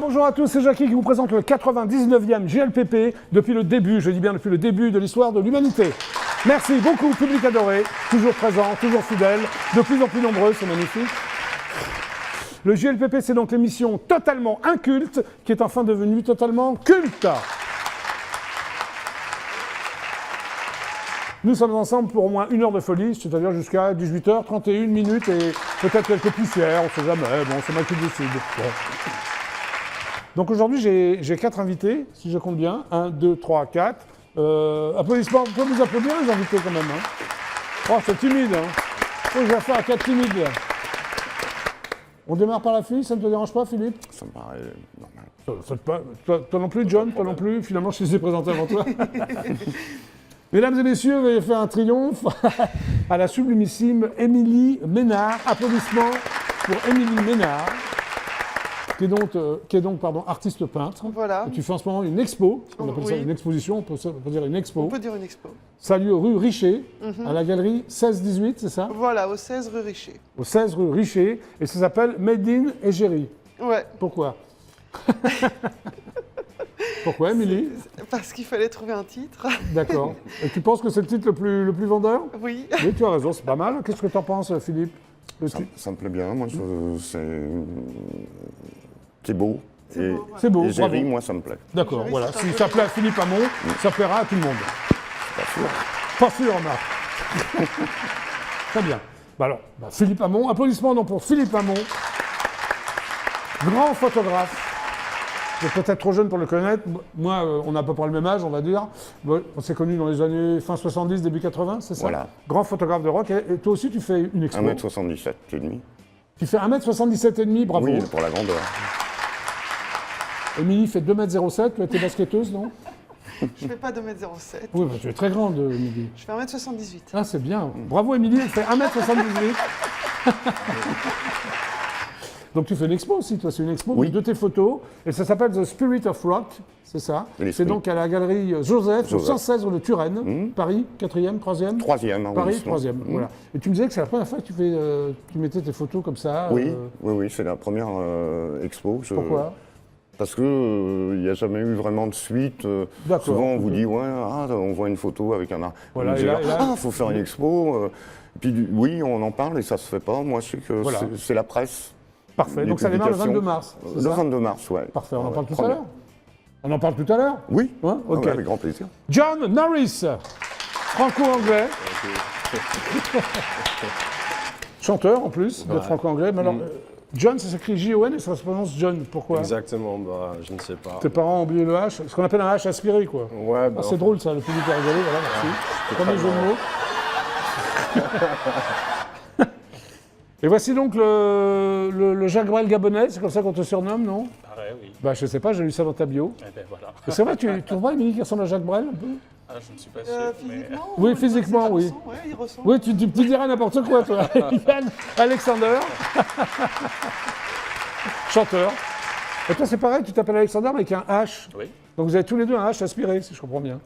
Bonjour à tous, c'est Jackie qui vous présente le 99e GLPP depuis le début, je dis bien depuis le début de l'histoire de l'humanité. Merci beaucoup, public adoré, toujours présent, toujours fidèle, de plus en plus nombreux, c'est magnifique. Le GLPP, c'est donc l'émission totalement inculte qui est enfin devenue totalement culte. Nous sommes ensemble pour au moins 1 heure de folie, c'est-à-dire jusqu'à 18h31 minutes et peut-être quelques poussières, on ne sait jamais, bon, c'est moi qui décide. Bon. Donc aujourd'hui, j'ai 4 invités, si je compte bien. 1, 2, 3, 4. Applaudissements, vous pouvez vous applaudir les invités quand même. Hein. Oh, c'est timide. Hein. Oh, j'ai affaire à 4 timides. On démarre par la fille, ça ne te dérange pas, Philippe? Ça me paraît normal. Toi non plus, John? Toi non plus? Finalement, je les ai présentés avant toi. Mesdames et messieurs, veuillez faire un triomphe à la sublimissime Émilie Ménard. Applaudissements pour Émilie Ménard, qui est donc artiste peintre. Voilà. Et tu fais en ce moment une expo, on appelle ça une exposition, on peut dire une expo. On peut dire une expo. Ça a lieu rue Richer, à la galerie 16-18, c'est ça? Voilà, au 16 rue Richer. Au 16 rue Richer, et ça s'appelle Made in Égérie. Ouais. Pourquoi? Pourquoi, Émilie? Parce qu'il fallait trouver un titre. D'accord. Et tu penses que c'est le titre le plus vendeur? Oui. Oui, tu as raison, c'est pas mal. Qu'est-ce que tu en penses, Philippe? Ça me plaît bien, moi, c'est beau. C'est beau, Égérie, bravo. moi, ça me plaît. D'accord, Égérie, voilà. c'est un Si peu ça plaît à Philippe Hamon, ça plaira à tout le monde. Pas sûr. Pas sûr, Marc. Très bien. Philippe Hamon, applaudissements donc pour Philippe Hamon, grand photographe. Vous êtes peut-être trop jeune pour le connaître. Moi, on a à peu près le même âge, on va dire. On s'est connus dans les années fin 70, début 80, c'est ça? Voilà. Grand photographe de rock. Et toi aussi, tu fais une expo. 1m77 et demi. Tu fais 1m77 et demi, bravo. Oui, pour la grandeur. Émilie fait 2m07, tu es basketteuse, non? Je fais pas 2m07. Oui, tu es très grande, Émilie. Je fais 1m78. Ah, c'est bien. Bravo, Émilie, elle fait 1m78. Donc tu fais une expo aussi, toi, c'est une expo de tes photos, et ça s'appelle The Spirit of Rock, c'est ça? C'est donc à la galerie Joseph, au 116 rue de Turenne, Paris, 4e, 3e? 3e, Paris, 3e, voilà. Et tu me disais que c'est la première fois que tu mettais tes photos comme ça? Oui, c'est la première expo. Pourquoi? Parce qu'il n'y a jamais eu vraiment de suite. Souvent, on vous dit, on voit une photo avec un art. Voilà, il faut faire une expo. Puis oui, on en parle et ça se fait pas. Moi, je sais que c'est la presse. Parfait, donc ça démarre le 22 mars. Le 22 mars, ouais. Parfait, on en parle tout à l'heure? On en parle tout à l'heure? Oui, ok. Avec grand plaisir. John Norris, franco-anglais. Chanteur en plus, de franco-anglais. Mais alors, John, ça s'écrit J-O-N et ça se prononce John. Pourquoi? Exactement, je ne sais pas. Tes parents ont oublié le H, ce qu'on appelle un H aspiré, quoi. Ouais, c'est drôle ça, le public a rigolé, voilà, merci. Premier jeu de mots. Et voici donc le Jacques Brel gabonais, c'est comme ça qu'on te surnomme, non? Pareil, oui. Je sais pas, j'ai lu ça dans ta bio. Eh ben voilà. C'est vrai, tu trouves pas, Émilie, qui ressemble à Jacques Brel un peu? Ah, je ne suis pas sûr. Physiquement? Oui, physiquement, oui. Ouais, il ressemble. Oui, tu dirais n'importe quoi, toi. Yann Alexander. Chanteur. Et toi, c'est pareil, tu t'appelles Alexander, mais avec un H. Oui. Donc vous avez tous les deux un H aspiré, si je comprends bien.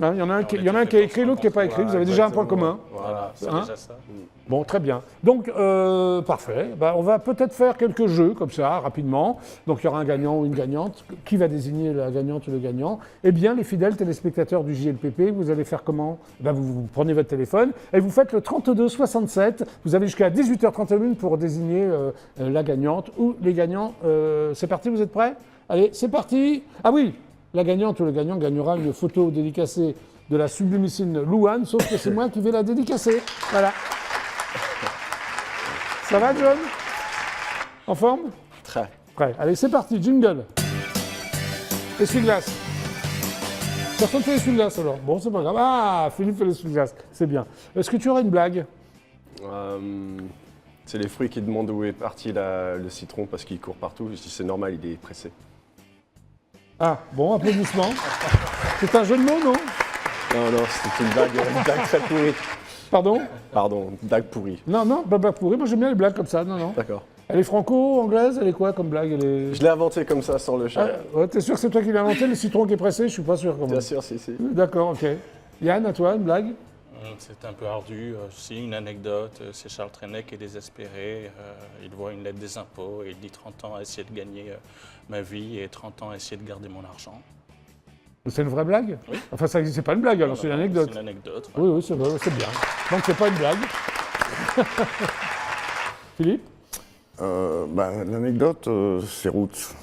Il y en a un qui est écrit, l'autre qui n'est pas écrit. Vous avez déjà un point commun. Voilà, c'est déjà ça. Bon, très bien. Donc, parfait. On va peut-être faire quelques jeux, comme ça, rapidement. Donc, il y aura un gagnant ou une gagnante. Qui va désigner la gagnante ou le gagnant? Eh bien, les fidèles téléspectateurs du JLPP, vous allez faire comment? Vous prenez votre téléphone et vous faites le 32 67. Vous avez jusqu'à 18h31 pour désigner la gagnante ou les gagnants. C'est parti, vous êtes prêts? Allez, c'est parti. Ah oui, la gagnante ou le gagnant gagnera une photo dédicacée de la sublimissime Louane, sauf que c'est moi qui vais la dédicacer. Voilà. Ça va, John? En forme? Très. Prêt. Allez, c'est parti, jingle. Essuie-glace. Personne fait l'essuie-glace alors? Bon, c'est pas grave. Ah, Philippe fait l'essuie-glace. C'est bien. Est-ce que tu aurais une blague? C'est les fruits qui demandent où est parti le citron parce qu'il court partout. Je dis c'est normal, il est pressé. Ah, bon, applaudissements. C'est un jeu de mots, non? Non, c'était une blague très pourrie. Pardon? Pardon, une blague pourrie. Non, blague pourrie. Moi, j'aime bien les blagues comme ça. Non. D'accord. Elle est franco-anglaise? Elle est quoi comme blague? Je l'ai inventé comme ça, sans le chat. T'es sûr que c'est toi qui l'as inventé, le citron qui est pressé? Je suis pas sûr. Bien sûr, si. D'accord, ok. Yann, à toi, une blague? C'est un peu ardu. Si, une anecdote, c'est Charles Trenet qui est désespéré. Il voit une lettre des impôts et il dit 30 ans à essayer de gagner ma vie et 30 ans à essayer de garder mon argent. C'est une vraie blague? Oui. Enfin, c'est pas une blague, alors c'est une anecdote. C'est une anecdote. Oui, oui, c'est vrai, c'est bien. Donc c'est pas une blague. Philippe? L'anecdote, c'est Roots.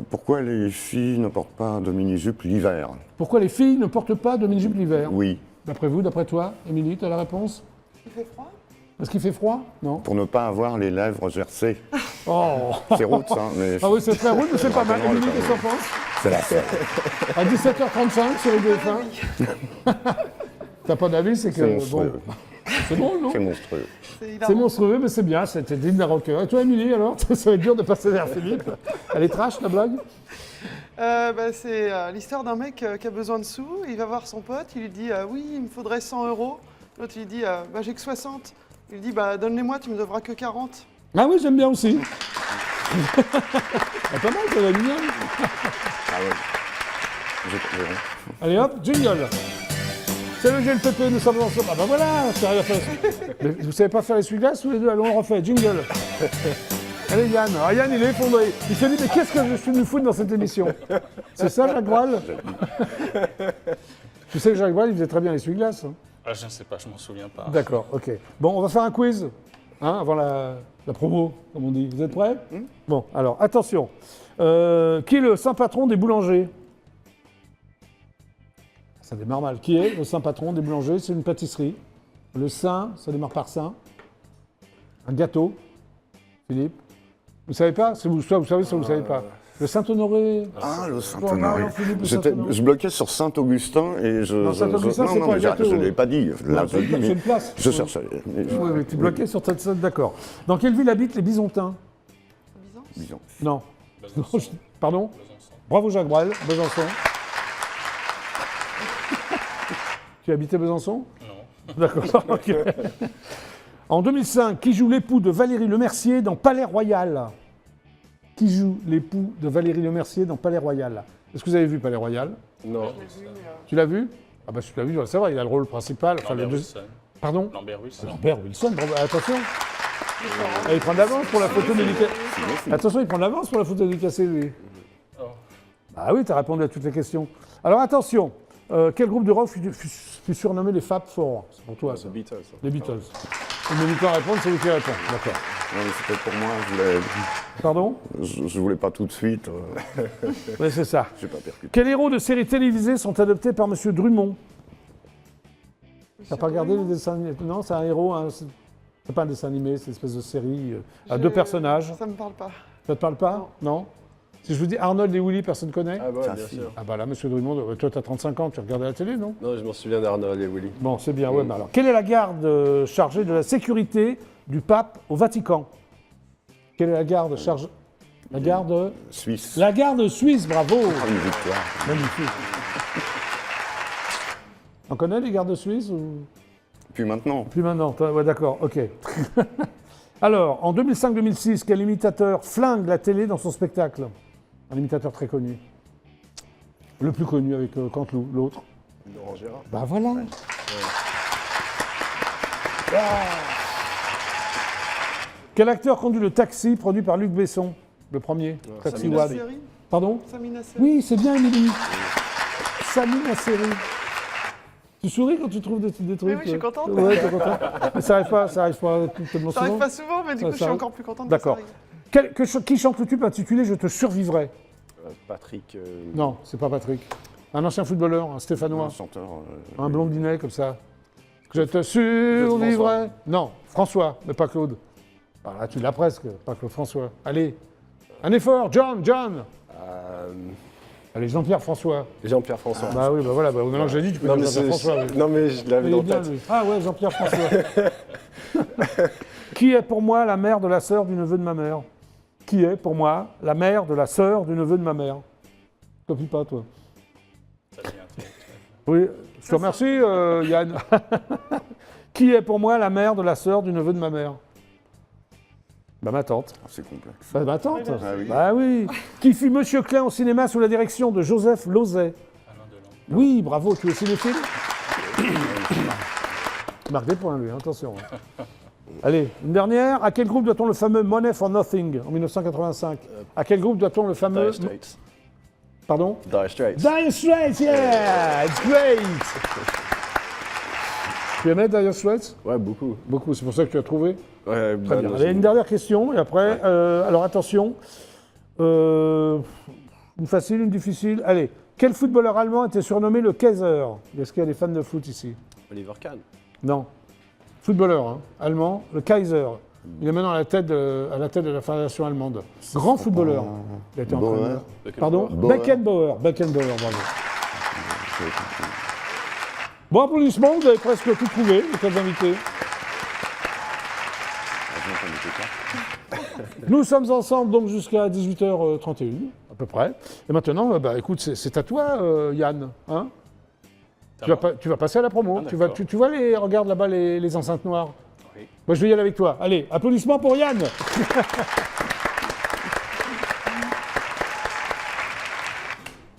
Pourquoi les filles ne portent pas de mini-jupe l'hiver? Pourquoi les filles ne portent pas de mini-jupe l'hiver? Oui, D'après vous, d'après toi, Émilie, tu as la réponse? Il fait froid? Parce qu'il fait froid? Non. pour ne pas avoir les lèvres gercées. Oh. C'est Roots, hein, mais Ah oui, c'est très rude, mais c'est pas mal. Rock'n'roll, Émilie, quand qu'est-ce que t'en penses? c'est la fête. À 17h35 sur le DF1. T'as pas d'avis, c'est C'est que. monstrueux. Bon, c'est drôle, non? C'est monstrueux. hilarant. C'est monstrueux, mais c'est bien, c'était digne d'un rocker. Et toi, Émilie, alors? Ça va être dur de passer derrière Philippe. Elle est trash, la blague? C'est l'histoire d'un mec qui a besoin de sous. Il va voir son pote, il lui dit oui, il me faudrait 100 euros. L'autre il lui dit j'ai que 60. Il lui dit donne-les-moi, tu me devras que 40. Ah oui, j'aime bien aussi. Ah, pas mal, ça va bien. Ah ouais. Allez hop, jingle. C'est le GLPP, nous sommes ensemble. Ah bah voilà, c'est rien à faire. Mais vous savez pas faire essuie-glace tous les deux? Allons, on refait, jingle. Allez Yann, ah, Yann il est effondré. Il se dit mais qu'est-ce que je suis venu foutre dans cette émission? C'est ça Jacques Brel? Tu sais que Jacques Brel il faisait très bien l'essuie-glace. Hein. Ah, je ne sais pas, je m'en souviens pas. D'accord, ok. Bon, on va faire un quiz, hein, avant la promo, comme on dit. Vous êtes prêts? Bon, alors, attention. Qui est le saint patron des boulangers? Ça démarre mal. Qui est le saint patron des boulangers? C'est une pâtisserie. Le saint, ça démarre par saint. Un gâteau. Philippe? Vous savez pas? Soit vous savez, soit vous savez pas. Le Saint-Honoré. Ah, le Bon, Saint-Honoré. non, Philippe, le J'étais- Saint-Honoré. Je bloquais sur Saint-Augustin et je. Non, Saint-Augustin, c'est non, pas un mais gâteau. je ne l'ai pas dit. Là, Non, c'est je dis, une mais place. je cherchais. Mais Oui, mais tu bloquais sur ta scène, d'accord. Dans quelle ville habitent les Bisontins? Byzance. disons. Non. Besançon. Non, pardon? Besançon. Bravo Jacques Brel, Besançon. Tu habitais Besançon? Non. D'accord, ok. En 2005, qui joue l'époux de Valérie Lemercier dans Palais Royal? Qui joue l'époux de Valérie Lemercier dans Palais Royal? Est-ce que vous avez vu Palais Royal? Non. Je l'ai vu, mais, Tu l'as vu? Ah bah si tu l'as vu, tu vas le savoir, il a le rôle principal. Enfin, Lambert le deux- Wilson. Pardon? Lambert Wilson. Lambert Wilson, bravo. Attention. Ah, il prend de l'avance pour la photo dédicacée. Attention, il prend de l'avance pour la photo dédicacée, lui. Oh. Ah oui, tu as répondu à toutes les questions. Alors attention, quel groupe de rock fut surnommé les Fab Four? C'est pour toi, ça. The Beatles. Les Beatles. Il met du temps à répondre, c'est lui qui répond. D'accord. Non, mais c'était pour moi. Je voulais, Pardon? je voulais pas tout de suite. Oui, c'est ça. J'ai pas percuté. Quels héros de séries télévisées sont adoptés par M. Drummond? T'as pas regardé les dessins animés? Non, c'est un héros, hein, c'est pas un dessin animé, c'est une espèce de série à deux personnages. Ça me parle pas. Ça te parle pas? Non. Si je vous dis Arnold et Willy, personne connaît? Ah bah Ça, bien si. sûr. Ah bah là, M. Drummond, toi t'as 35 ans, tu regardais la télé, non? Non, je m'en souviens d'Arnold et Willy. Bon, c'est bien, ouais, mais alors. Quelle est la garde chargée de la sécurité du pape au Vatican? Quelle est la garde chargée? La garde. Suisse. La garde suisse, bravo! Ah, une victoire. Magnifique. On connaît les gardes suisses ou Puis maintenant, plus maintenant? Toi, ouais, d'accord, ok. Alors, en 2005-2006, quel imitateur flingue la télé dans son spectacle? Un imitateur très connu. Le plus connu avec Canteloup, l'autre. Laurent Gérard. Bah voilà. Quel acteur conduit le taxi produit par Luc Besson? Le premier. Taxi Sami Wad. Nasseri. Pardon? Sami Nasseri. Oui, c'est bien, Émilie. Sami Nasseri. Tu souris quand tu trouves des trucs? Oui, je suis contente. Ouais, t'es contente. Mais ça arrive pas tellement Ça arrive souvent. pas souvent, mais du Ça, coup, je suis ça- encore plus contente D'accord. que ça arrive. Qui chante le tube intitulé Je te survivrai? Patrick. Non, c'est pas Patrick. Un ancien footballeur, un Stéphanois. un chanteur. Un blondinet comme ça. Je te survivrai. Non, François, mais pas Claude. Ah, là, tu l'as presque, pas Claude François. Allez, un effort, John. Allez, Jean-Pierre François. Jean-Pierre François. Bah oui, bah voilà, bah, maintenant que j'ai dit, tu peux non, dire mais Jean-Pierre François. Oui. non, mais je l'avais Il dans est la bien, tête. lui. Ah ouais, Jean-Pierre François. Qui est pour moi la mère de la sœur du neveu de ma mère? Qui est pour moi la mère de la sœur du neveu de ma mère? Copie pas, toi. Ça devient intellectuel. Oui, je te remercie, Yann. Qui est pour moi la mère de la sœur du neveu de ma mère? Bah ma tante. Ah, c'est complexe. Bah, ma tante. Ah oui. Bah oui. Qui fut Monsieur Klein au cinéma sous la direction de Joseph Lozay? Alain Delon. Oui, bravo, tu es cinéphile? marque des points, lui, hein, attention. Allez, une dernière. À quel groupe doit-on le fameux Money for Nothing en 1985 ? À quel groupe doit-on le fameux... Dire Straits. Pardon ? Dire Straits. Dire Straits, yeah! It's great! Tu aimais Dire Straits ? Ouais, beaucoup. Beaucoup, c'est pour ça que tu as trouvé ? Ouais, Très bien. Allez, une dernière question, et après, alors attention, une facile, une difficile. Allez, quel footballeur allemand était surnommé le Kaiser ? Est-ce qu'il y a des fans de foot ici ? Oliver Kahn. Non. Footballeur, hein, allemand, le Kaiser. Il est maintenant à la tête de la fédération allemande. Grand footballeur. Il a été entraîneur. Pardon ? Beckenbauer. Beckenbauer, bravo. Bon, applaudissements, vous avez presque tout trouvé, les quatre invités. Nous sommes ensemble donc jusqu'à 18h31, à peu près. Et maintenant, écoute, c'est à toi, Yann. Hein, tu vas passer à la promo. Ah, tu vois regarde là-bas les enceintes noires. Oui. Moi, je vais y aller avec toi. Allez, applaudissements pour Yann.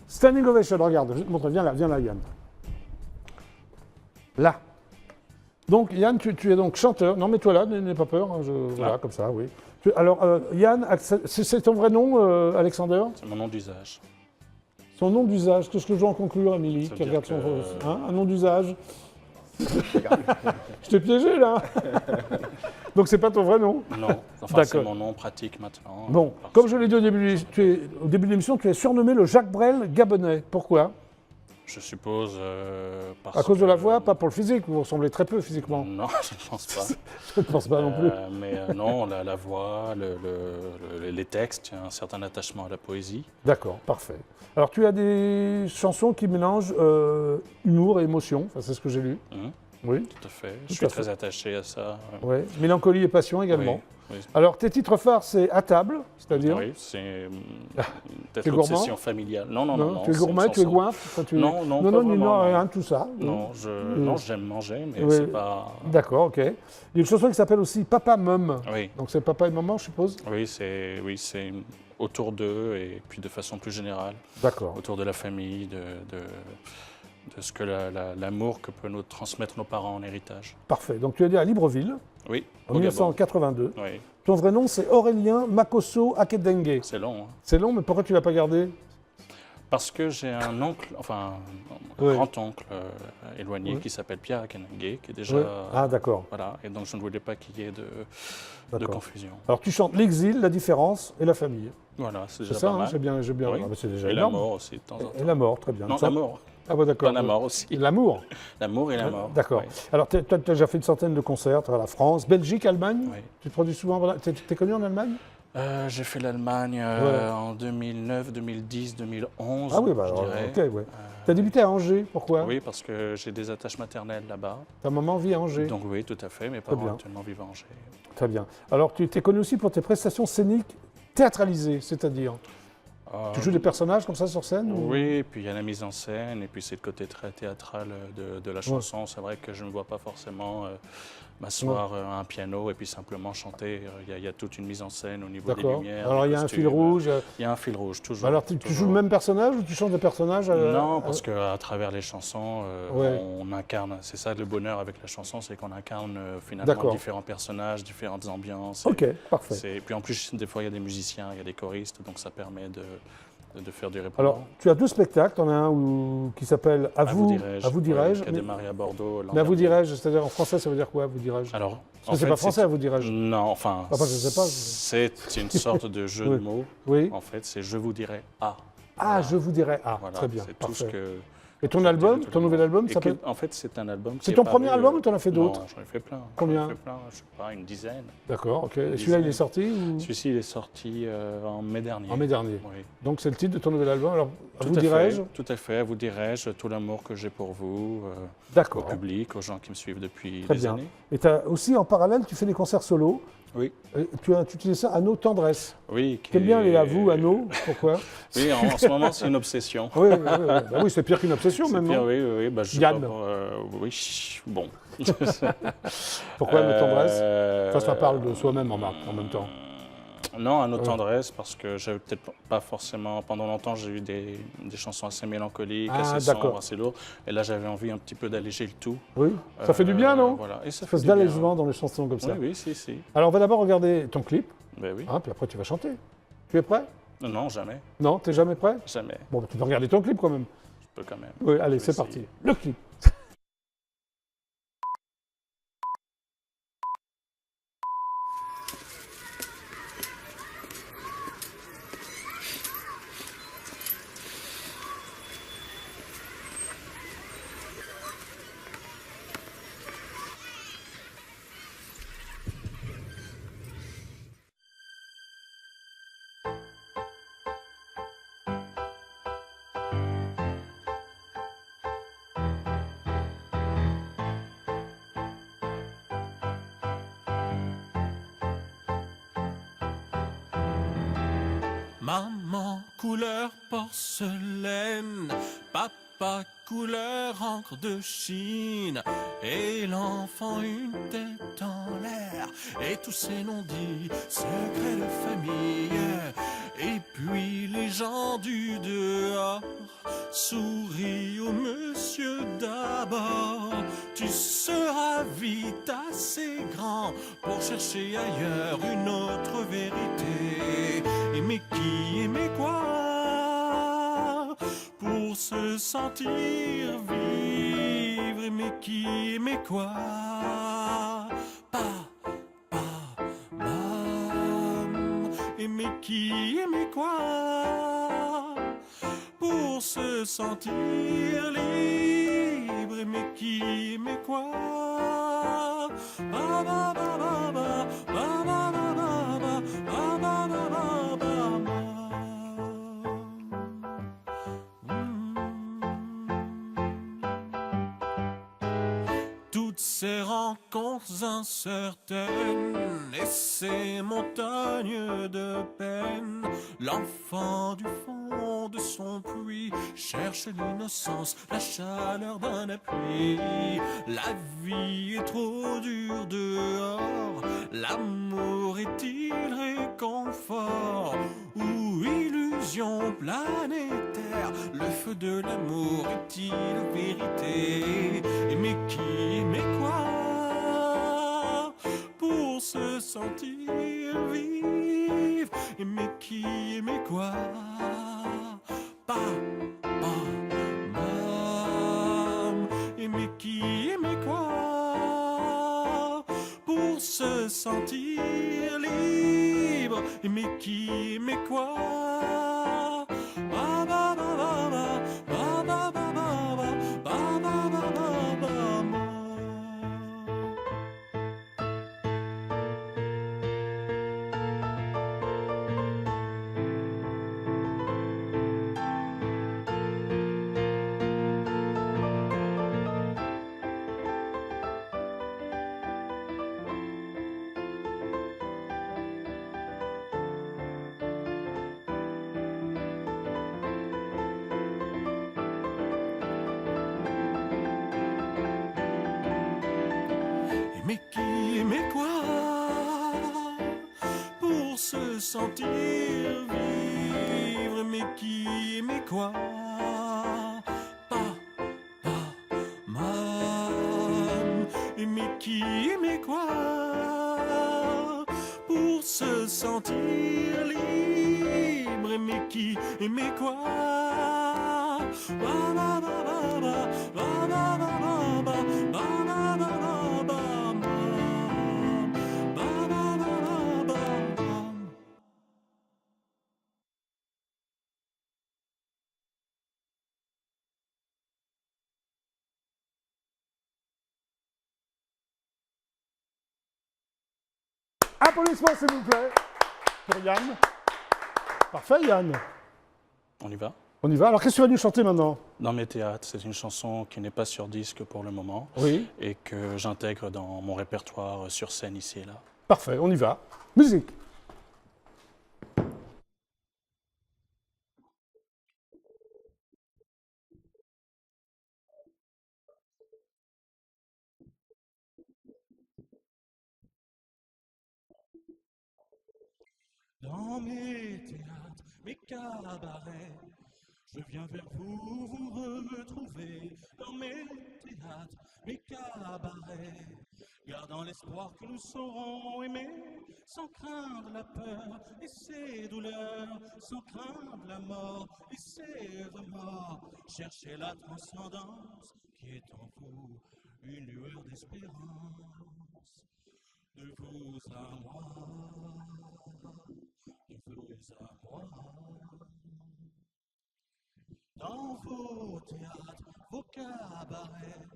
Standing ovation, regarde, je vais te montrer. Viens là, Yann. Là. Donc, Yann, tu es donc chanteur. Non, mets-toi là, n'aie pas peur. Hein, voilà, comme ça, oui. Alors, Yann, c'est ton vrai nom, Alexander ? C'est mon nom d'usage. Son nom d'usage, qu'est-ce que je dois en conclure, Émilie, qui regarde son... Hein, un nom d'usage. Je t'ai piégé, là. Donc, c'est pas ton vrai nom ? Non, enfin, c'est mon nom pratique maintenant. Bon, comme je l'ai dit au début de l'émission, tu es surnommé le Jacques Brel gabonais. Pourquoi ? Je suppose parce À cause de la voix, que- pas pour le physique, vous ressemblez très peu physiquement. Non, je ne pense pas. Je ne pense pas non plus. Mais non, la voix, les textes, il y a un certain attachement à la poésie. D'accord, parfait. Alors, tu as des chansons qui mélangent humour et émotion, enfin, c'est ce que j'ai lu. Mhm, Oui, tout à fait. Tout Je suis à fait. très attaché à ça. ouais. Mélancolie et passion également. Oui, Alors, tes titres phares, c'est À table, c'est-à-dire oui, c'est peut-être Tu es gourmand l'obsession familiale. Non, tu es c'est gourmand, une tu es chanson. goinfre enfin, Non, non, pas ni vraiment, rien, non. tout ça. Non, j'aime manger, mais Oui. c'est pas... D'accord, ok. Il y a une chanson qui s'appelle aussi Papa Mum. Oui, Donc, c'est papa et maman, je suppose. c'est autour d'eux et puis de façon plus générale, D'accord. autour de la famille, de ce que l'amour que peuvent nous transmettre nos parents en héritage. Parfait. Donc, tu es né à Libreville, Oui, en au Gabon. 1982. Oui, Ton vrai nom, c'est Aurélien Makosso Akedengue. c'est long. Hein. C'est long, mais pourquoi tu l'as pas gardé ? Parce que j'ai un oncle, enfin un Oui. grand-oncle éloigné Oui. qui s'appelle Pierre Akenengue, qui est déjà... Ouais. Ah, d'accord. Voilà, et donc je ne voulais pas qu'il y ait de D'accord. confusion. Alors, tu chantes l'exil, la différence et la famille. Voilà, c'est C'est déjà ça, pas hein, mal. j'ai bien. Oui. Ah, bah, c'est déjà Et la énorme. mort aussi, de temps en temps. Et la mort, très bien. Non, Ça- la mort. Ah, bah, d'accord. Pas la mort aussi. Et l'amour. L'amour et la mort. D'accord. Oui. Alors, tu as déjà fait une centaine de concerts à travers la France, Belgique, Allemagne. Oui. Tu te produis souvent. Tu es connu en Allemagne ? J'ai fait l'Allemagne Ouais. en 2009, 2010, 2011, Ah oui, bah, je alors, dirais. ok, ouais. Tu as débuté à Angers, pourquoi ? Oui, parce que j'ai des attaches maternelles là-bas. Ta maman vit à Angers. Donc oui, tout à fait. Mes Très parents bien. actuellement vivent à Angers. Très bien. Alors, tu t'es connu aussi pour tes prestations scéniques théâtralisées, c'est-à-dire tu joues des personnages comme ça sur scène ou- Oui, et puis il y a la mise en scène, et puis c'est le côté très théâtral de la chanson. C'est vrai que je ne vois pas forcément m'asseoir à un piano et puis simplement chanter. Il y a toute une mise en scène au niveau des D'accord. lumières. Alors, des il y a un fil costumes. rouge. Il y a un fil rouge, toujours. Alors, tu toujours. joues le même personnage ou tu chantes des personnages Non, parce qu'à travers les chansons, Ouais. on incarne. C'est ça le bonheur avec la chanson, c'est qu'on incarne finalement D'accord. différents personnages, différentes ambiances. Ok, parfait. Et puis en plus, des fois, il y a des musiciens, il y a des choristes, donc ça permet de faire du répertoire. Alors, tu as deux spectacles. Tu en as un qui s'appelle À vous dirais-je. qui a démarré à Bordeaux. l'an Mais à vous dernier. dirais-je, c'est-à-dire en français, ça veut dire quoi, à vous dirais-je Alors, Parce que c'est pas français, à vous dirais-je. Non, enfin, Enfin, je sais pas. c'est une sorte de jeu Oui. de mots. Oui. En fait, c'est je vous dirai ah. Ah, je vous dirais. Ah, Voilà, très bien. c'est tout ce Parfait. que. Et ton je album, dirais tout ton le nouvel monde. album Et s'appelle. En fait, c'est un album. C'est qui ton est premier paru, album ou t'en as fait d'autres Non, j'en ai fait plein. Combien J'en ai fait plein, je sais pas, une dizaine. D'accord, ok. Et celui-là, dizaine. il est sorti ou... Celui-ci, il est sorti en mai dernier. En mai dernier. Oui. Donc, c'est le titre de ton nouvel album. Alors, à Tout vous à fait, dirais-je. Tout à fait, à vous dirais-je tout l'amour que j'ai pour vous, au D'accord. public, aux gens qui me suivent depuis Très des bien. années. Et tu as aussi, en parallèle, tu fais des concerts solo. Oui. Et tu utilises ça, Anneau Tendresse. Oui. T'aimes bien les à vous, Anneau Pourquoi Oui, en ce moment, c'est une obsession. Oui, bah oui, c'est pire qu'une obsession, C'est même, pire, non oui. Bah, je sais Yann. pas, oui, bon. Pourquoi Anneau Tendresse Euh, Enfin, ça parle de soi-même en même temps. Non, un autre tendresse, parce que j'avais peut-être pas forcément. Pendant longtemps, j'ai eu des chansons assez mélancoliques, assez sombres, assez lourdes. Et là, j'avais envie un petit peu d'alléger le tout. Oui, ça fait du bien, non? Voilà. Et ça Faut fait du d'allègement bien. dans les chansons comme ça. Oui, oui, si. Alors, on va d'abord regarder ton clip, Ben oui. hein, puis après tu vas chanter. Tu es prêt? Non, jamais. Non, t'es jamais prêt? Jamais. Bon, bah, tu peux regarder ton clip quand même. Je peux quand même. Oui, allez, Je vais c'est parti. essayer. Le clip. Maman couleur porcelaine, papa couleur encre de Chine, et l'enfant une tête en l'air, et tous ces non-dits, secrets de famille. Et puis les gens du dehors sourient au monsieur d'abord. Tu seras vite assez grand pour chercher ailleurs une autre vérité. Aimer qui, aimer quoi, pour se sentir vivre. Aimer qui, aimer quoi, pas, mam. Aimer qui, aimer quoi, pour se sentir libre. Aimer qui, aimer quoi, ba, ba, ba, ba, ba, ba, ba, ba, ba, ba, ba, ba, ba, ba, ba. Toutes ces rencontres incertaines et ces montagnes de peine, l'enfant du fond de son puits cherche l'innocence, la chaleur d'un appui. La vie est trop dure dehors, l'amour est-il réconfort ou illusion planétaire? Le feu de l'amour est-il vérité? Aimer qui, aimer quoi, pour se sentir vivre? Aimer qui, aimer quoi, pas, mam. Aimer qui, aimer quoi, pour se sentir libre? Aimer qui, aimer quoi, ba, ba, ba, ba, ba, ba, ba, ba, ba, ba, ba, ba, ba, ba, ma. Mais qui, mais quoi, pour se sentir vivre? Mais qui, mais quoi, pas, mam. Et mais qui, mais quoi, pour se sentir libre? Et mais qui, et mais quoi, ba, ba, ba, ba, ba, ba, ba, ba, ba, ba, ba, ba, ba, ba. Applaudissements, s'il vous plaît, pour Yann. Parfait, Yann. On y va? On y va. Alors, qu'est-ce que tu vas nous chanter maintenant? Dans mes théâtres, c'est une chanson qui n'est pas sur disque pour le moment. Oui. Et que j'intègre dans mon répertoire sur scène ici et là. Parfait, on y va. Musique. dans mes théâtres, mes cabarets. Je viens vers vous, vous retrouver dans mes théâtres, mes cabarets, gardant l'espoir que nous saurons aimer, sans craindre la peur et ses douleurs, sans craindre la mort et ses remords. Cherchez la transcendance qui est en vous, une lueur d'espérance. De vous à moi, de vous à moi. Dans vos théâtres, vos cabarets,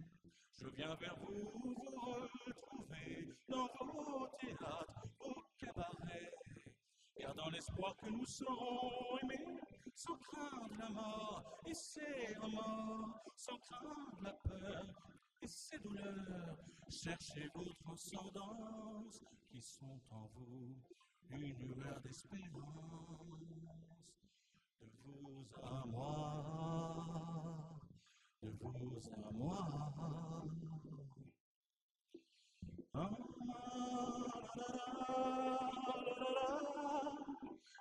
je viens vers vous, vous retrouver. Dans vos théâtres, vos cabarets, gardant l'espoir que nous saurons aimer, sans craindre la mort et ses remords, sans craindre la peur et ses douleurs. Cherchez vos transcendances qui sont en vous, une lueur d'espérance. De vous à moi, de vous à moi. Ah,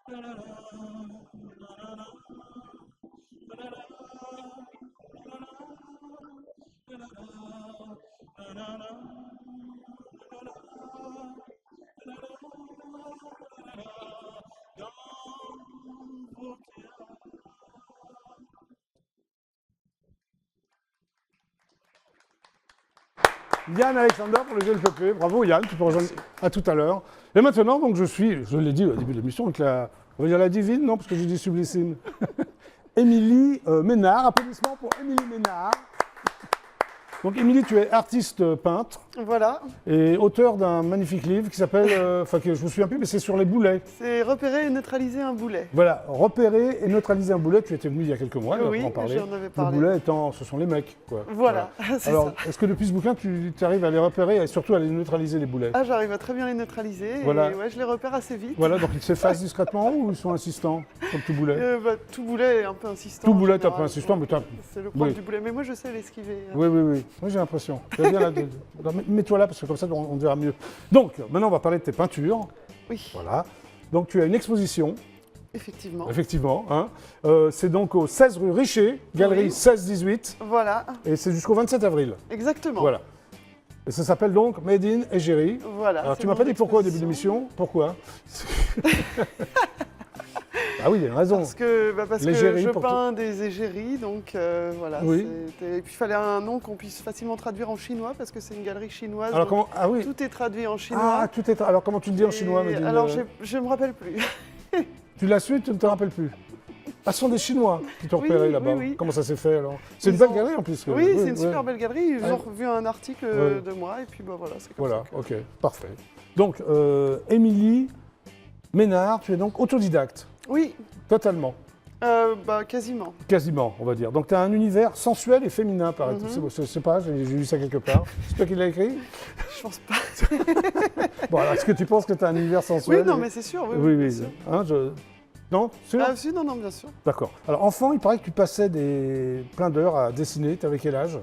la, la, la, la, la, la, la, Yann Alexander pour le jeu Le Peuplé. Bravo Yann, tu peux rejoindre à tout à l'heure. Et maintenant, donc je l'ai dit au début de l'émission, avec on va dire la divine, non, parce que j'ai dit sublissime. Émilie Ménard, applaudissements pour Émilie Ménard. Donc Émilie, tu es artiste peintre. Voilà. Et auteur d'un magnifique livre qui s'appelle, enfin je me souviens plus, mais c'est sur les boulets. C'est repérer et neutraliser un boulet. Voilà, repérer et neutraliser un boulet. Tu étais venu il y a quelques mois, Oui, on en parlait. j'en avais parlé. Le boulet étant, ce sont les mecs, quoi. Voilà, c'est Alors, ça. est-ce que depuis ce bouquin, tu arrives à les repérer et surtout à les neutraliser, les boulets? Ah, j'arrive à très bien les neutraliser Voilà. et ouais, je les repère assez vite. Voilà, donc ils s'effacent discrètement ou ils sont insistants, comme tout boulet? Tout boulet est un peu insistant. Tout en boulet est un général. peu insistant, mais t'as... C'est le problème Oui. du boulet. Mais moi, je sais l'esquiver. Oui, moi j'ai l'impression. Mets-toi là, parce que comme ça, on verra mieux. Donc, maintenant, on va parler de tes peintures. Oui, Voilà. Donc, tu as une exposition, effectivement. effectivement. Hein. C'est donc au 16 rue Richer, galerie Oui. 16-18, Voilà, et c'est jusqu'au 27 avril. exactement. Voilà. Et ça s'appelle donc Made in Égérie. Voilà, Alors, c'est tu m'as mon pas dit pourquoi au début de exposition. l'émission. Pourquoi? Ah oui, il y a une raison. Parce que L'égérie je pour peins des égéries, donc voilà. Oui. Et puis il fallait un nom qu'on puisse facilement traduire en chinois, parce que c'est une galerie chinoise. Alors, donc comment... Ah oui. tout est traduit en chinois. Ah, tout est... Alors, comment tu le dis en chinois, Et Made in, alors, je ne me rappelle plus. Tu l'as su, tu ne te rappelles plus. Ah, ce sont des Chinois qui t'ont Oui, repéré là-bas. oui, oui. Comment ça s'est fait alors? C'est une Ils belle ont- galerie en plus. Oui, c'est une super belle galerie. Ils Ouais. ont revu un article Ouais. de moi, et puis bah, voilà, c'est comme Voilà, ça. que- ok, parfait. Donc, Émilie Ménard, tu es donc autodidacte, Oui, totalement, quasiment. quasiment, on va dire. Donc, tu as un univers sensuel et féminin, paraît-il. Mhm. Je sais pas, j'ai lu ça quelque part. C'est toi qui l'as écrit? Je pense pas. Bon, alors, est-ce que tu penses que tu as un univers sensuel? Oui, non, mais c'est sûr. Oui, Oui, bien oui. sûr. Hein, Non, sûr? Ah, si, non, bien sûr. D'accord. Alors, enfant, il paraît que tu passais plein d'heures à dessiner. Tu avais quel âge?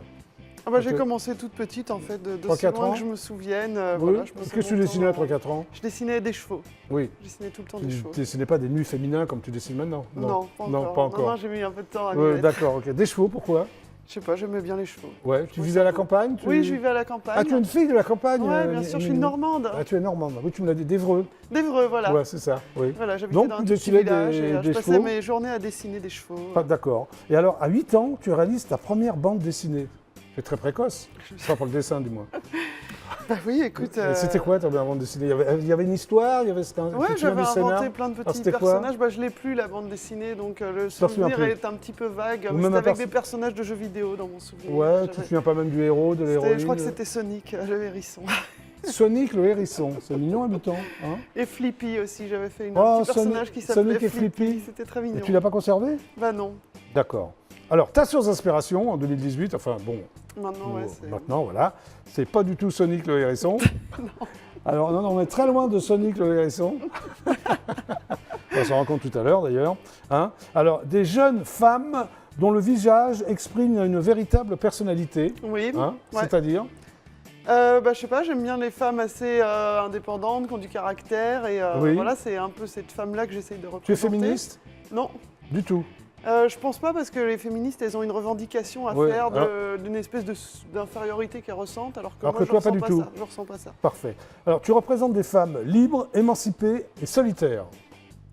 Ah bah, j'ai Ok. commencé toute petite, en fait, de 3-4 loin ans que je me souvienne. Oui. Voilà, je passais Qu'est-ce que tu mon dessinais à temps 3-4 ans? Je dessinais des chevaux. Oui. Je dessinais tout le temps Tu des chevaux. dessinais pas des nus féminins comme tu dessines maintenant? Non, pas encore. Non, pas encore. Non, j'ai mis un peu de temps à m'y Ouais, mettre. d'accord, ok. Des chevaux, pourquoi? Je sais pas, j'aimais bien les chevaux. Ouais, tu trouve vivais ça à la beau. campagne? Oui, je vivais à la campagne. Ah, tu es une fille de la campagne? Ouais, bien sûr, je suis une Normande. Ah, tu es normande. Oui, tu me l'as dit, d'Évreux. D'Évreux, voilà. Ouais, c'est ça, oui. Voilà, j'habitais Donc, dans tu un tout petit dessinais village des- et des je passais chevaux mes journées à dessiner des chevaux. Pas d'accord. Et alors, à 8 ans, tu réalises ta première bande dessinée. C'est très précoce. Pas pour le dessin, dis-moi. Bah oui, écoute. Et c'était quoi ta première bande dessinée? Il y avait une histoire? C'était un Ouais, tu te souviens j'avais du scénar? inventé plein de petits c'était quoi personnages. Bah, je l'ai plus, la bande dessinée, donc le t'en souviens souvenir plus est un petit peu vague. Ou Mais même c'était un avec des personnages de jeux vidéo dans mon souvenir. Ouais, tu te J'avais- souviens pas même du héros, de l'héroïne? Je crois que c'était Sonic, le hérisson. Sonic le hérisson. C'est mignon, habitant. Hein? Et Flippy aussi, j'avais fait Oh, un petit Sonic- personnage qui s'appelait Sonic et Flippy. Flippy. C'était très mignon. Et tu l'as pas conservé? Bah non, D'accord. Alors, ta source d'inspiration en 2018, enfin bon, maintenant, ouais, c'est... maintenant voilà, c'est pas du tout Sonic le hérisson. Alors non, on est très loin de Sonic le hérisson. On s'en rend compte tout à l'heure d'ailleurs. Hein. Alors, des jeunes femmes dont le visage exprime une véritable personnalité, Oui, hein, ouais. c'est-à-dire Je sais pas, j'aime bien les femmes assez indépendantes, qui ont du caractère. Et Oui. voilà, c'est un peu cette femme-là que j'essaye de représenter. Tu es féministe? Non. Du tout. Je pense pas parce que les féministes, elles ont une revendication à Ouais, faire alors- d'une espèce d'infériorité qu'elles ressentent, alors que Alors moi, que je toi, ressens pas du pas tout. ça. Je ressens pas ça. Parfait. Alors, tu représentes des femmes libres, émancipées et solitaires.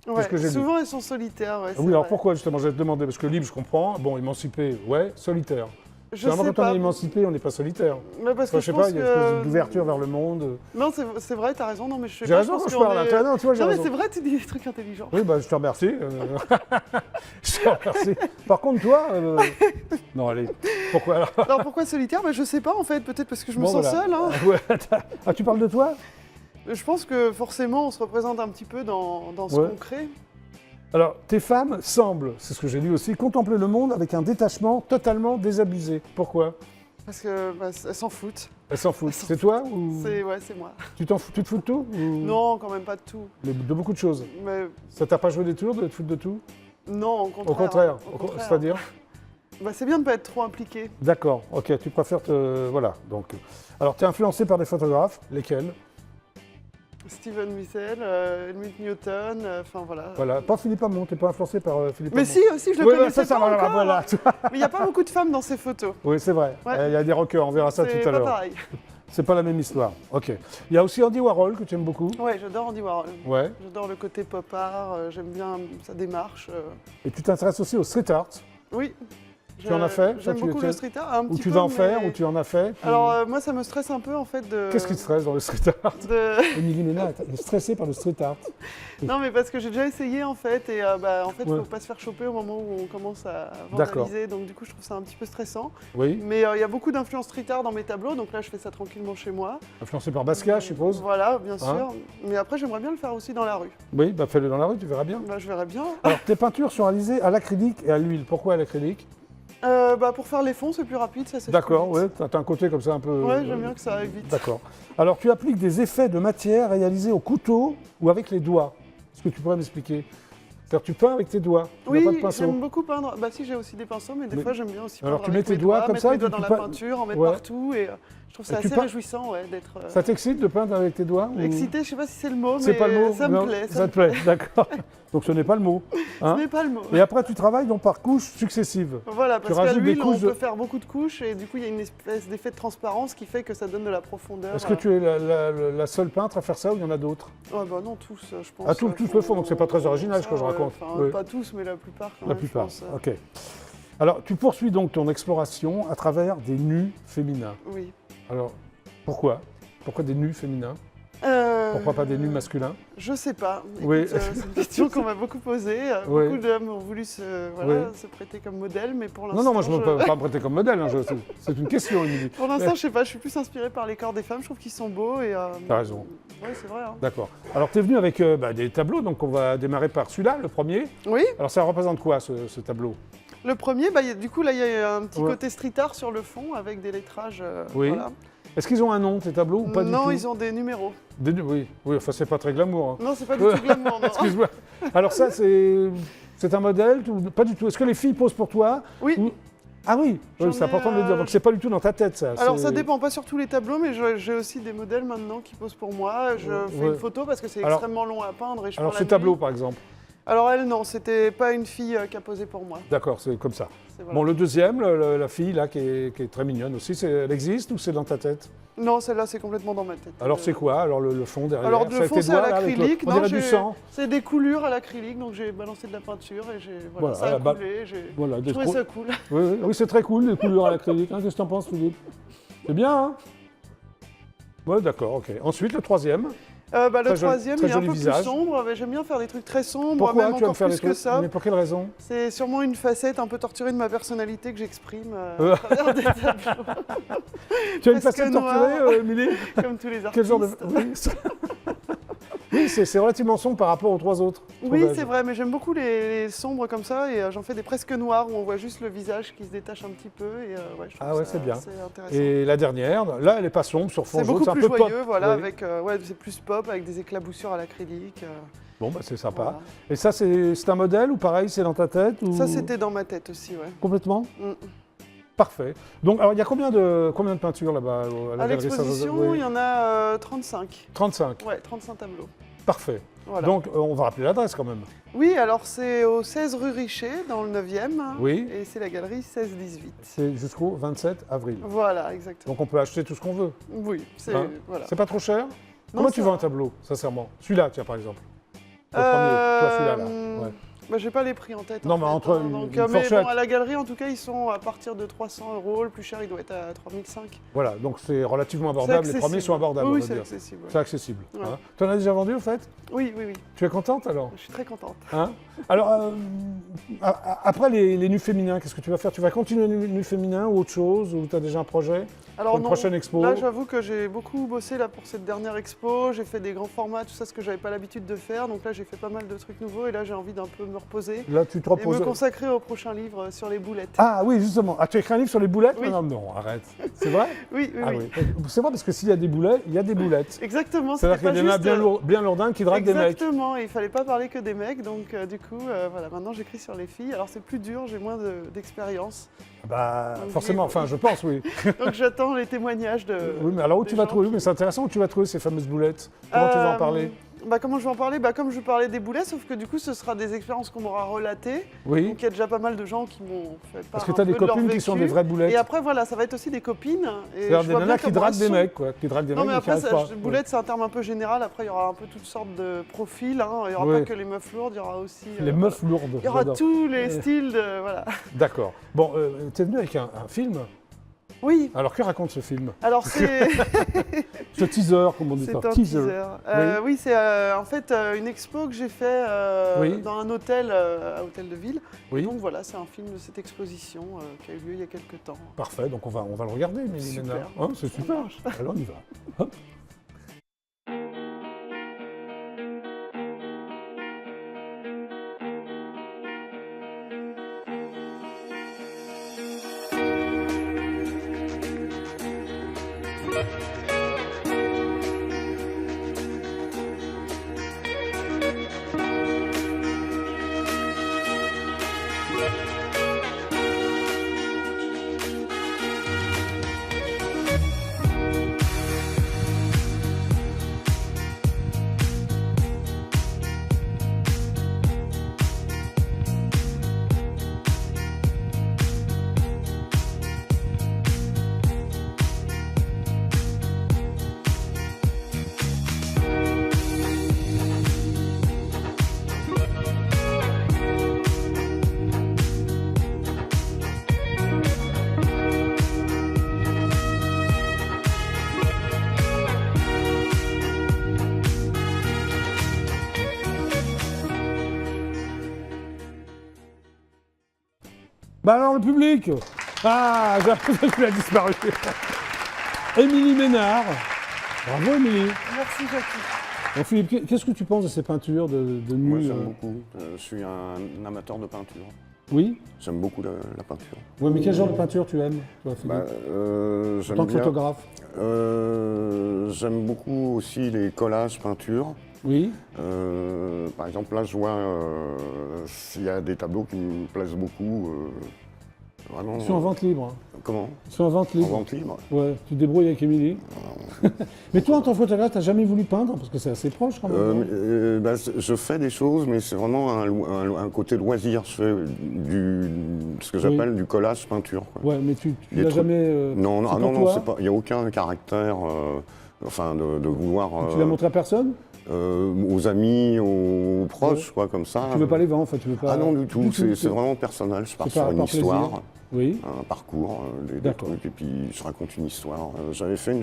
Ouais, que j'ai lu. souvent, elles sont solitaires. Ouais, c'est Oui, alors vrai. pourquoi justement? J'allais te demander, parce que libre, je comprends. Bon, émancipé, ouais, solitaire. Je Généralement, sais quand on pas. est émancipé, on n'est pas solitaire. Mais parce Enfin, que je sais je pas, pense il y a une espèce que... d'ouverture vers le monde. Non, c'est vrai, t'as raison. Non, mais je sais J'ai pas. raison pense quand je qu'on parle. est- Hein. Tu vois, j'ai Non, mais raison. c'est vrai, tu dis des trucs intelligents. Oui, bah, je te remercie. Je te remercie. Par contre, toi... Non, allez, pourquoi alors? Alors pourquoi solitaire? Je sais pas en fait, peut-être parce que je me Bon, sens voilà. seule. Hein. Ouais, ah, tu parles de toi? Je pense que forcément on se représente un petit peu dans ce Ouais. qu'on crée. Alors, tes femmes semblent, c'est ce que j'ai lu aussi, contempler le monde avec un détachement totalement désabusé. Pourquoi? Parce que elles s'en foutent. Elles s'en foutent. C'est toi ou C'est moi. tu te fous de tout ou... Non, quand même pas de tout. De beaucoup de choses. Mais Ça t'a pas joué des tours de te foutre de tout? non, au contraire. Au contraire. Au contraire. C'est-à-dire? C'est bien de pas être trop impliqué. D'accord, ok, tu préfères te... Voilà, donc... Alors, tu es influencé par des photographes, lesquels? Steven Wiesel, Helmut Newton, enfin voilà. Voilà, pas Philippe Hamon, t'es pas influencé par Philippe Mais Hamon. si, je le Oui, connaissais ça, pas voilà, encore. voilà. Mais il n'y a pas beaucoup de femmes dans ces photos. Oui, c'est vrai, il Ouais. y a des rockers, on verra ça C'est tout à pas l'heure. pareil. C'est pas la même histoire, ok. Il y a aussi Andy Warhol, que tu aimes beaucoup. Ouais, j'adore Andy Warhol. Ouais, J'adore le côté pop art, j'aime bien sa démarche. et tu t'intéresses aussi au street art, Oui. Tu en as fait? J'aime Toi, beaucoup le street art. Un ou petit tu peu, vas en faire, mais- ou tu en as fait. puis- Alors moi ça me stresse un peu en fait de... Qu'est-ce qui te stresse dans le street art? de- Émilie Ménat est stressée par le street art. Non mais parce que j'ai déjà essayé en fait et en fait Ouais. faut pas se faire choper au moment où on commence à D'accord. vandaliser, donc du coup je trouve ça un petit peu stressant. Oui, Mais il y a beaucoup d'influence street art dans mes tableaux, donc là je fais ça tranquillement chez moi. influencé par Basquiat, je suppose. Voilà, bien sûr. Hein Mais après j'aimerais bien le faire aussi dans la rue. Oui, bah fais-le dans la rue, tu verras bien. Bah, je verrais bien. Alors, tes peintures sont réalisées à l'acrylique et à l'huile. Pourquoi à l'acrylique? Pour faire les fonds c'est plus rapide, ça c'est D'accord, ouais, t'as un côté comme ça un peu... Ouais, j'aime bien que ça aille vite. D'accord. Alors, tu appliques des effets de matière réalisés au couteau ou avec les doigts. Est-ce que tu pourrais m'expliquer? C'est-à-dire, tu peins avec tes doigts, tu n'as Oui, pas de pinceau. j'aime beaucoup peindre. Bah si, j'ai aussi des pinceaux, mais des Mais- fois j'aime bien aussi Alors, peindre tu mets avec tes mes doigts comme mettre ça, mes et doigts tu dans la peins- peinture, en mettre Ouais. partout, et je trouve ça Et tu assez peins- réjouissant, ouais, d'être Ça t'excite de peindre avec tes doigts ou- excité. Je sais pas si c'est le mot, C'est mais pas le mot? ça Non, me plaît. Ça te plaît, d'accord. Donc, ce n'est pas le mot. hein. Ce n'est pas le mot. Et après, tu travailles donc par couches successives. Voilà, parce qu'à rajoutes des l'huile, on couches de- peut faire beaucoup de couches, et du coup, il y a une espèce d'effet de transparence qui fait que ça donne de la profondeur. Est-ce que tu es la seule peintre à faire ça ou il y en a d'autres? Ah bah non, tous, je pense. Ah, tous le font, donc c'est pas très original, ce que je raconte. Enfin, Oui. pas tous, mais la plupart quand La même, je plupart, pense. ok. Alors, tu poursuis donc ton exploration à travers des nus féminins. Oui. Alors, pourquoi? Pourquoi des nus féminins? Euh, Pourquoi pas des nus masculins? Je sais pas. Écoute, Oui. c'est une question qu'on m'a beaucoup posée. Oui. Beaucoup d'hommes ont voulu se prêter comme modèle, mais pour l'instant. Non, moi je ne peux pas me prêter comme modèle, hein, c'est une question, Émilie. Pour l'instant, je sais pas, je suis plus inspirée par les corps des femmes, je trouve qu'ils sont beaux et. T'as raison. Ouais, c'est vrai. Hein. D'accord. Alors, tu es venu avec des tableaux, donc on va démarrer par celui-là, le premier. Oui, Alors, ça représente quoi, ce tableau? le premier, du coup, là, il y a un petit Ouais. côté street art sur le fond avec des lettrages. Oui. Voilà. Est-ce qu'ils ont un nom, tes tableaux, ou pas du tout? Non, ils ont des numéros. Oui, enfin, c'est pas très glamour. hein. Non, c'est pas du tout glamour, non. Excuse-moi. Alors ça, c'est un modèle pas du tout. Est-ce que les filles posent pour toi? Oui. Ou- Ah oui, J'en c'est important de ai, le dire. Donc c'est pas du tout dans ta tête, ça. Alors c'est- ça dépend pas sur tous les tableaux, mais j'ai aussi des modèles maintenant qui posent pour moi. Je fais Ouais. une photo parce que c'est Alors- extrêmement long à peindre et je Alors peins ces la tableaux, nuit. par exemple. Alors elle, non, c'était pas une fille qui a posé pour moi. D'accord, c'est comme ça. Voilà. Bon, le deuxième, la fille là, qui est très mignonne aussi, elle existe ou c'est dans ta tête? Non, celle-là, c'est complètement dans ma tête. Alors c'est quoi? Alors le fond derrière? Alors C'est le avec fond, tes c'est doigts, à là, avec l'acrylique. on dirait du sang. C'est des coulures à l'acrylique, donc j'ai balancé de la peinture et Voilà, ça a bah, coulé. Voilà, Je des trouvais ça cool. Oui, c'est très cool, les couleurs à l'acrylique. Hein, qu'est-ce que t'en penses, Philippe? C'est bien, hein? Ouais, d'accord, ok. Ensuite, le troisième. Le Très joli- troisième, très il est un joli peu visage. plus sombre. Mais j'aime bien faire des trucs très sombres, Pourquoi même tu vas me encore faire des plus que trucs? ça. Mais pour quelle raison? C'est sûrement une facette un peu torturée de ma personnalité que j'exprime Euh. à travers des tableaux, Tu as une Presque facette noir. torturée, Émilie? comme tous les artistes. Quel genre de... Oui, c'est relativement sombre par rapport aux trois autres. Oui, sondages. c'est vrai, mais j'aime beaucoup les sombres comme ça et j'en fais des presque noirs où on voit juste le visage qui se détache un petit peu et ouais, je trouve Ah ouais, ça c'est bien. assez intéressant. Et la dernière, là, elle n'est pas sombre, sur fond C'est jaune, beaucoup c'est un plus peu pop. joyeux, voilà, Oui. avec c'est plus pop avec des éclaboussures à l'acrylique. Bon, bah, c'est sympa. Voilà. Et ça, c'est un modèle ou pareil, c'est dans ta tête ou... Ça, c'était dans ma tête aussi, ouais. Complètement? Mm. Parfait. Donc, alors, il y a combien de peintures là-bas à la À galerie l'exposition, Saint-Joseph? il y en a 35. 35. Ouais, 35 tableaux. Parfait. Voilà. Donc, on va rappeler l'adresse quand même. Oui, alors c'est au 16 rue Richer, dans le 9e. Oui. Et c'est la galerie 16-18. C'est jusqu'au 27 avril. Voilà, exactement. Donc, on peut acheter tout ce qu'on veut. Oui, c'est Hein voilà. C'est pas trop cher? Non, Comment tu ça vends va. un tableau, sincèrement? Celui-là, tiens, par exemple. Le premier. Toi, celui-là, là. Ouais. Bah, j'ai pas les prix en tête. Non, en mais fait, entre hein. une Donc, mais fourchette. bon, à la galerie, en tout cas, ils sont à partir de 300 €. Le plus cher, il doit être à 3005. Voilà, donc c'est relativement abordable. Les premiers sont abordables, Oui, on va c'est dire. accessible. C'est accessible. Ouais. Hein. Tu en as déjà vendu, au fait? Oui, oui, oui. Tu es contente, alors? Je suis très contente. Hein? Alors, après les nus féminins, qu'est-ce que tu vas faire? Tu vas continuer les nus féminins ou autre chose? Ou tu as déjà un projet Alors pour une non, prochaine expo? là j'avoue que j'ai beaucoup bossé là, pour cette dernière expo, j'ai fait des grands formats, tout ça, ce que j'avais pas l'habitude de faire, donc là j'ai fait pas mal de trucs nouveaux et là j'ai envie d'un peu me reposer Là, tu te et reposes. me consacrer au prochain livre sur les boulettes. Ah oui, justement. Ah, tu as écrit un livre sur les boulettes? Oui. Non, non, arrête. C'est vrai? Oui, oui, Ah oui. oui. C'est vrai, parce que s'il y a des boulets, il y a des boulettes. Exactement, C'est-à-dire c'était qu'il y en pas a juste, bien lourdins qui draguent des mecs. Exactement, et il fallait pas parler que des mecs, donc du coup, voilà, maintenant j'écris sur les filles. Alors c'est plus dur, j'ai moins d'expérience, Bah, Donc, forcément, enfin, je pense, oui. donc j'attends les témoignages de... Oui, mais alors où des tu vas gens trouver? qui- Mais c'est intéressant, où tu vas trouver ces fameuses boulettes? Comment tu vas en parler? Bah, comment je vais en parler? Bah, comme je parlais des boulets, sauf que du coup, ce sera des expériences qu'on m'aura relatées. Oui. Donc il y a déjà pas mal de gens qui m'ont fait part Parce que un tu as des peu de leur copines qui sont vécu. des vraies boulettes. Et après, voilà, ça va être aussi des copines. Et C'est-à-dire je des vois nanas bien qui comment draguent elles des sont. mecs, quoi. Qui draguent des Non, mecs mais et qui après, arrivent pas. boulette, c'est un terme un peu général. Après, il y aura un peu toutes sortes de profils. Hein. Il n'y aura Oui. pas que les meufs lourdes, il y aura aussi. Les meufs lourdes. Il y aura j'adore. tous les styles de. Voilà. D'accord. Bon, tu es venu avec un film. Oui. Alors, que raconte ce film? Alors, c'est. Ce teaser, comme on dit C'est ça. un teaser. Oui, c'est en fait une expo que j'ai fait Oui. dans un hôtel à Hôtel de Ville. Oui. Donc voilà, c'est un film de cette exposition qui a eu lieu il y a quelques temps. Parfait, donc on va le regarder, Mélie Super. Ménard. Hein, c'est Ça super. marche. Alors, on y va. Hop. Bah alors, le public. Ah, j'ai l'impression qu'il a disparu. Émilie Ménard. Bravo, Émilie. Merci Jackie. Bon, Philippe, qu'est-ce que tu penses de ces peintures de Moi, nus? j'aime beaucoup. Je suis un amateur de peinture. Oui. J'aime beaucoup la peinture. Oui, mais quel genre de peinture tu aimes, toi, Philippe? Bah, En j'aime tant que bien- photographe. J'aime beaucoup aussi les collages peintures. Oui. Par exemple, là, je vois s'il y a des tableaux qui me plaisent beaucoup. Vraiment. Ils sont en vente libre. Hein. Comment? Ils sont en vente En libre. vente libre. Ouais, tu te débrouilles avec Émilie. Mais toi, en tant que photographe, t'as jamais voulu peindre? Parce que c'est assez proche quand même. non Bah, je fais des choses, mais c'est vraiment un côté loisir. Je fais ce que j'appelle du collage peinture. Quoi. Ouais, mais tu Des l'as trucs- jamais. Non, c'est non, pour non, toi c'est pas. Il n'y a aucun caractère, enfin, de vouloir. Tu l'as montré à personne? Aux amis, aux proches, quoi, comme ça. Tu veux pas les vendre, enfin, tu veux pas. Ah non, du tout. C'est vraiment personnel. Je pars C'est par- sur une par plaisir. histoire. Oui. Un parcours, des D'accord. trucs, et puis je raconte une histoire. J'avais fait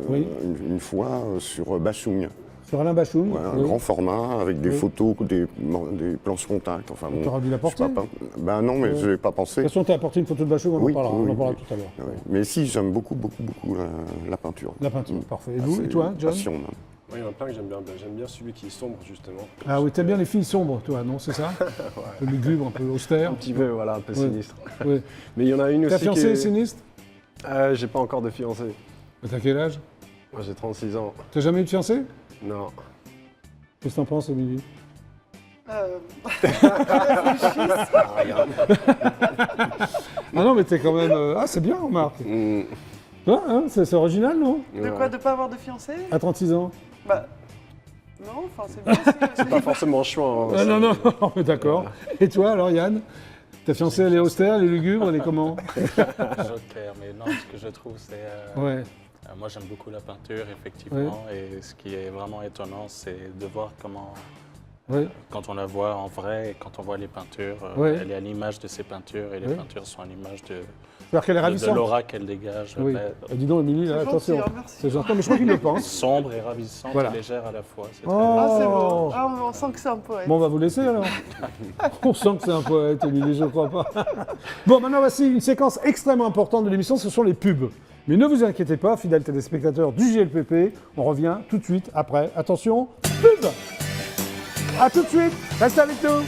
Oui. une fois sur Bachung, Sur Alain Bachoum. ouais, un oui. grand format avec des Oui. photos, des planches contact. Enfin, bon, T'aurais dû la je suis porter. pas Ben non, mais Ouais. je n'ai pas De pensé. toute façon, tu as apporté une photo de Bachoum, on Oui, en parlera, oui, on en parlera oui. tout à l'heure. Ouais. Mais si, j'aime beaucoup la peinture. La peinture, Mm. parfait. Et Ah, vous, c'est et toi, une John? passion, même. Oui, il y en a plein que j'aime bien. J'aime bien celui qui est sombre, justement. Ah oui, t'aimes bien les filles sombres, toi, non, c'est ça? Le lugubre, un peu austère. Un petit peu, voilà, un peu Ouais. sinistre. Ouais. Mais il y en a une Ta aussi qui fiancée est est... sinistre? J'ai pas encore de fiancée. T'as quel âge? Moi, j'ai 36 ans. T'as jamais eu de fiancée? Non. Qu'est-ce que t'en penses, Émilie? Réfléchisse. Ah non, mais t'es quand même... Ah, c'est bien, Marc. Hein, c'est original, non? De quoi? De pas avoir de fiancé? À 36 ans. Bah. Non, enfin, c'est bien. C'est pas forcément chiant. Ah, non, mais d'accord. Et toi, alors, Yann? Ta fiancée, elle est austère, elle est lugubre, elle est comment? Joker, mais non, ce que je trouve, c'est... Ouais. Moi, j'aime beaucoup la peinture, effectivement, et ce qui est vraiment étonnant, c'est de voir comment, quand on la voit en vrai, et quand on voit les peintures, elle est à l'image de ses peintures, et les peintures sont à l'image C'est-à-dire qu'elle est de ravissante. l'aura qu'elle dégage. Oui. Dis donc, Émilie, là, attention. C'est gentil, mais je crois qu'il le pense. Sombre et ravissante Voilà. et légère à la fois. C'est Oh. Ah, c'est beau. Ah, on sent que c'est un poète. Bon, on va vous laisser alors. On sent que c'est un poète, Émilie, je crois pas. Bon, maintenant, voici une séquence extrêmement importante de l'émission, ce sont les pubs. Mais ne vous inquiétez pas, fidèles téléspectateurs du JLPP, on revient tout de suite après. Attention, pub! À tout de suite, restez avec nous.